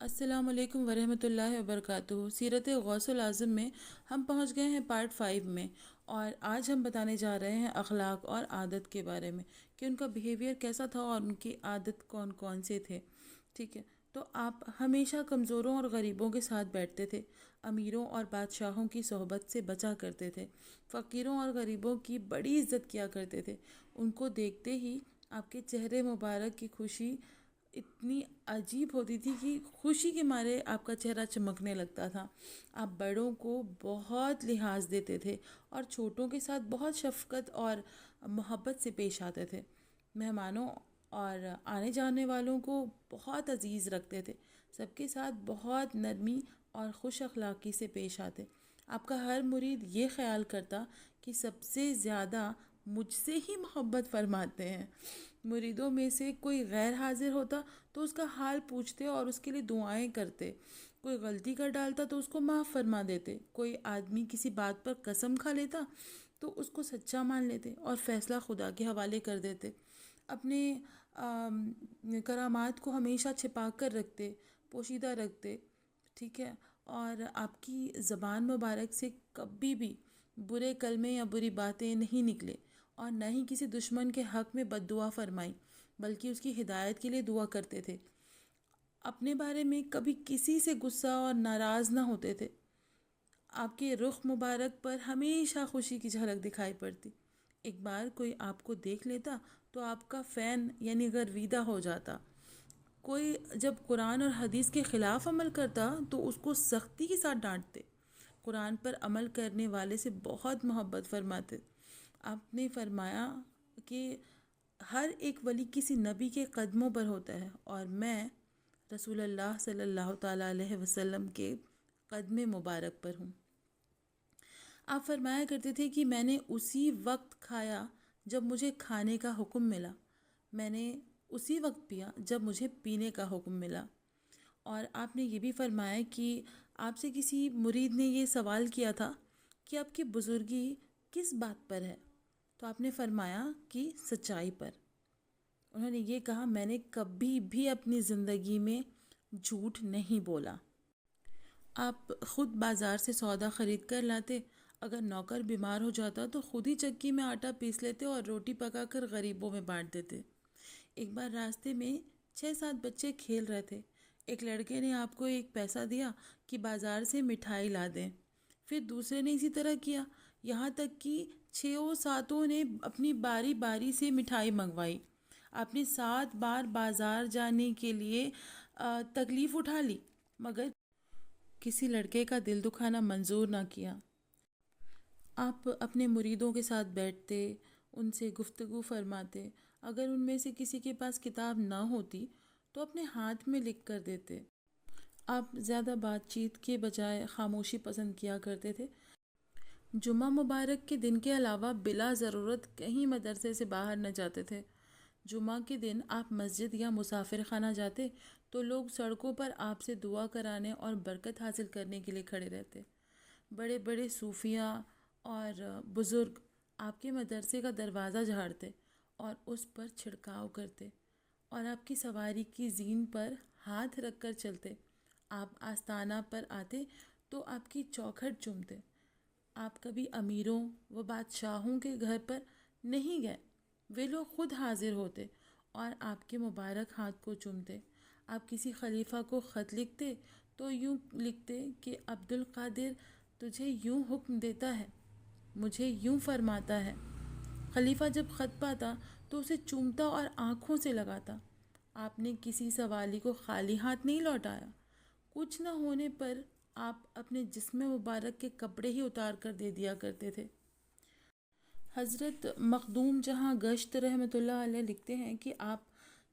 السلام علیکم ورحمۃ اللہ وبرکاتہ۔ سیرت غوث العظم میں ہم پہنچ گئے ہیں پارٹ 5 میں، اور آج ہم بتانے جا رہے ہیں اخلاق اور عادت کے بارے میں کہ ان کا بیہیویئر کیسا تھا اور ان کی عادت کون کون سے تھے۔ ٹھیک ہے، تو آپ ہمیشہ کمزوروں اور غریبوں کے ساتھ بیٹھتے تھے، امیروں اور بادشاہوں کی صحبت سے بچا کرتے تھے، فقیروں اور غریبوں کی بڑی عزت کیا کرتے تھے۔ ان کو دیکھتے ہی آپ کے چہرے مبارک کی خوشی اتنی عجیب ہوتی تھی کہ خوشی کے مارے آپ کا چہرہ چمکنے لگتا تھا۔ آپ بڑوں کو بہت لحاظ دیتے تھے اور چھوٹوں کے ساتھ بہت شفقت اور محبت سے پیش آتے تھے۔ مہمانوں اور آنے جانے والوں کو بہت عزیز رکھتے تھے، سب کے ساتھ بہت نرمی اور خوش اخلاقی سے پیش آتے۔ آپ کا ہر مرید یہ خیال کرتا کہ سب سے زیادہ مجھ سے ہی محبت فرماتے ہیں۔ مریدوں میں سے کوئی غیر حاضر ہوتا تو اس کا حال پوچھتے اور اس کے لیے دعائیں کرتے، کوئی غلطی کر ڈالتا تو اس کو معاف فرما دیتے، کوئی آدمی کسی بات پر قسم کھا لیتا تو اس کو سچا مان لیتے اور فیصلہ خدا کے حوالے کر دیتے۔ اپنے کرامات کو ہمیشہ چھپا کر رکھتے، پوشیدہ رکھتے، ٹھیک ہے، اور آپ کی زبان مبارک سے کبھی بھی برے کلمے یا بری باتیں نہیں نکلے، اور نہ ہی کسی دشمن کے حق میں بد دعا فرمائی، بلکہ اس کی ہدایت کے لیے دعا کرتے تھے۔ اپنے بارے میں کبھی کسی سے غصہ اور ناراض نہ ہوتے تھے۔ آپ کے رخ مبارک پر ہمیشہ خوشی کی جھلک دکھائی پڑتی۔ ایک بار کوئی آپ کو دیکھ لیتا تو آپ کا فین یعنی گرویدہ ہو جاتا۔ کوئی جب قرآن اور حدیث کے خلاف عمل کرتا تو اس کو سختی کے ساتھ ڈانٹتے۔ قرآن پر عمل کرنے والے سے بہت محبت فرماتے۔ آپ نے فرمایا کہ ہر ایک ولی کسی نبی کے قدموں پر ہوتا ہے، اور میں رسول اللہ صلی اللہ تعالیٰ علیہ وسلم کے قدم مبارک پر ہوں۔ آپ فرمایا کرتے تھے کہ میں نے اسی وقت کھایا جب مجھے کھانے کا حکم ملا، میں نے اسی وقت پیا جب مجھے پینے کا حکم ملا۔ اور آپ نے یہ بھی فرمایا کہ آپ سے کسی مرید نے یہ سوال کیا تھا کہ آپ کی بزرگی کس بات پر ہے، تو آپ نے فرمایا کہ سچائی پر۔ انہوں نے یہ کہا، میں نے کبھی بھی اپنی زندگی میں جھوٹ نہیں بولا۔ آپ خود بازار سے سودا خرید کر لاتے، اگر نوکر بیمار ہو جاتا تو خود ہی چکی میں آٹا پیس لیتے اور روٹی پکا کر غریبوں میں بانٹ دیتے۔ ایک بار راستے میں 6-7 بچے کھیل رہے تھے، ایک لڑکے نے آپ کو ایک پیسہ دیا کہ بازار سے مٹھائی لا دیں، پھر دوسرے نے اسی طرح کیا، یہاں تک کہ 6 نے اپنی باری باری سے مٹھائی منگوائی۔ آپ نے 7 بار بازار جانے کے لیے تکلیف اٹھا لی، مگر کسی لڑکے کا دل دکھانا منظور نہ کیا۔ آپ اپنے مریدوں کے ساتھ بیٹھتے، ان سے گفتگو فرماتے، اگر ان میں سے کسی کے پاس کتاب نہ ہوتی تو اپنے ہاتھ میں لکھ کر دیتے۔ آپ زیادہ بات چیت کے بجائے خاموشی پسند کیا کرتے تھے۔ جمعہ مبارک کے دن کے علاوہ بلا ضرورت کہیں مدرسے سے باہر نہ جاتے تھے۔ جمعہ کے دن آپ مسجد یا مسافر خانہ جاتے تو لوگ سڑکوں پر آپ سے دعا کرانے اور برکت حاصل کرنے کے لیے کھڑے رہتے۔ بڑے بڑے صوفیاء اور بزرگ آپ کے مدرسے کا دروازہ جھاڑتے اور اس پر چھڑکاؤ کرتے، اور آپ کی سواری کی زین پر ہاتھ رکھ کر چلتے۔ آپ آستانہ پر آتے تو آپ کی چوکھٹ چومتے۔ آپ کبھی امیروں و بادشاہوں کے گھر پر نہیں گئے، وہ لوگ خود حاضر ہوتے اور آپ کے مبارک ہاتھ کو چومتے۔ آپ کسی خلیفہ کو خط لکھتے تو یوں لکھتے کہ عبد القادر تجھے یوں حکم دیتا ہے، مجھے یوں فرماتا ہے۔ خلیفہ جب خط پاتا تو اسے چومتا اور آنکھوں سے لگاتا۔ آپ نے کسی سوالی کو خالی ہاتھ نہیں لوٹایا۔ کچھ نہ ہونے پر آپ اپنے جسم مبارک کے کپڑے ہی اتار کر دے دیا کرتے تھے۔ حضرت مخدوم جہاں گشت رحمۃ اللہ علیہ لکھتے ہیں کہ آپ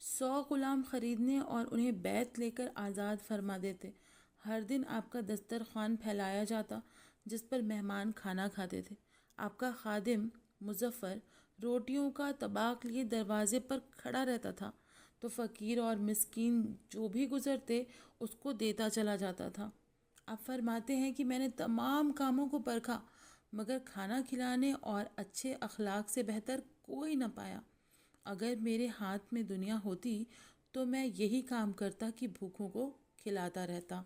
100 غلام خریدنے اور انہیں بیعت لے کر آزاد فرما دیتے۔ ہر دن آپ کا دسترخوان پھیلایا جاتا جس پر مہمان کھانا کھاتے تھے۔ آپ کا خادم مظفر روٹیوں کا طباق لیے دروازے پر کھڑا رہتا تھا تو فقیر اور مسکین جو بھی گزرتے اس کو دیتا چلا جاتا تھا۔ آپ فرماتے ہیں کہ میں نے تمام کاموں کو پرکھا، مگر کھانا کھلانے اور اچھے اخلاق سے بہتر کوئی نہ پایا۔ اگر میرے ہاتھ میں دنیا ہوتی تو میں یہی کام کرتا کہ بھوکھوں کو کھلاتا رہتا۔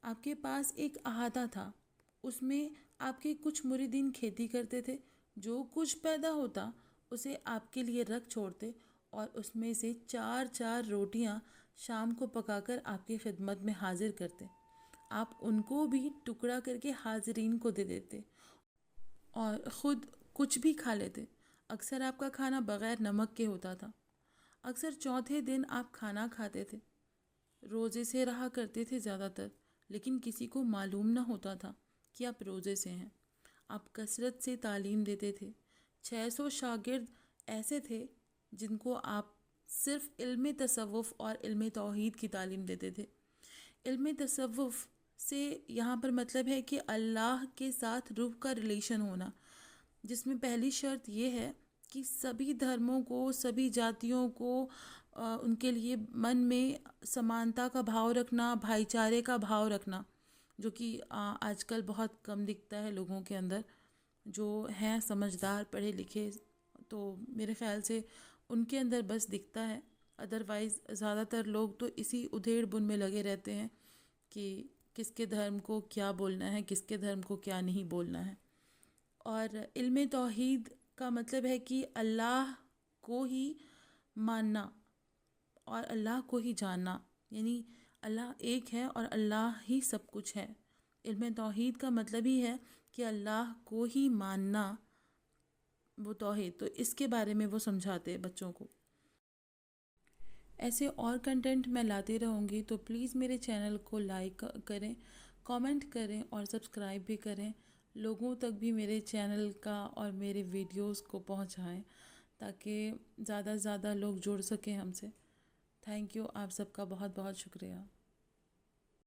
آپ کے پاس ایک احاطہ تھا، اس میں آپ کے کچھ مریدین کھیتی کرتے تھے، جو کچھ پیدا ہوتا اسے آپ کے لیے رکھ چھوڑتے اور اس میں سے 4 روٹیاں شام کو پکا کر آپ کی خدمت میں حاضر کرتے۔ آپ ان کو بھی ٹکڑا کر کے حاضرین کو دے دیتے اور خود کچھ بھی کھا لیتے۔ اکثر آپ کا کھانا بغیر نمک کے ہوتا تھا۔ اکثر چوتھے دن آپ کھانا کھاتے تھے، روزے سے رہا کرتے تھے زیادہ تر، لیکن کسی کو معلوم نہ ہوتا تھا کہ آپ روزے سے ہیں۔ آپ کثرت سے تعلیم دیتے تھے۔ 600 شاگرد ایسے تھے جن کو آپ صرف علم تصوف اور علم توحید کی تعلیم دیتے تھے۔ علم تصوف سے یہاں پر مطلب ہے کہ اللہ کے ساتھ روح کا ریلیشن ہونا، جس میں پہلی شرط یہ ہے کہ سبھی دھرموں کو، سبھی جاتیوں کو ان کے لیے من میں سمانتا کا بھاؤ رکھنا، بھائی چارے کا بھاؤ رکھنا، جو کہ آج کل بہت کم دکھتا ہے لوگوں کے اندر۔ جو ہیں سمجھدار پڑھے لکھے تو میرے خیال سے ان کے اندر بس دکھتا ہے، ادروائز زیادہ تر لوگ تو اسی ادھیڑ بن میں لگے رہتے ہیں کہ کس کے دھرم کو کیا بولنا ہے، کس کے دھرم کو کیا نہیں بولنا ہے۔ اور علم توحید کا مطلب ہے کہ اللہ کو ہی ماننا اور اللہ کو ہی جاننا، یعنی اللہ ایک ہے اور اللہ ہی سب کچھ ہے۔ علم توحید کا مطلب ہی ہے کہ اللہ کو ہی ماننا، وہ توحید۔ تو اس کے بارے میں وہ سمجھاتے بچوں کو۔ ایسے اور کنٹینٹ میں لاتی رہوں گی، تو پلیز میرے چینل کو لائک کریں، کامنٹ کریں اور سبسکرائب بھی کریں۔ لوگوں تک بھی میرے چینل کا اور میرے ویڈیوز کو پہنچائیں تاکہ زیادہ سے زیادہ لوگ جڑ سکیں ہم سے۔ تھینک یو، آپ سب کا بہت بہت شکریہ۔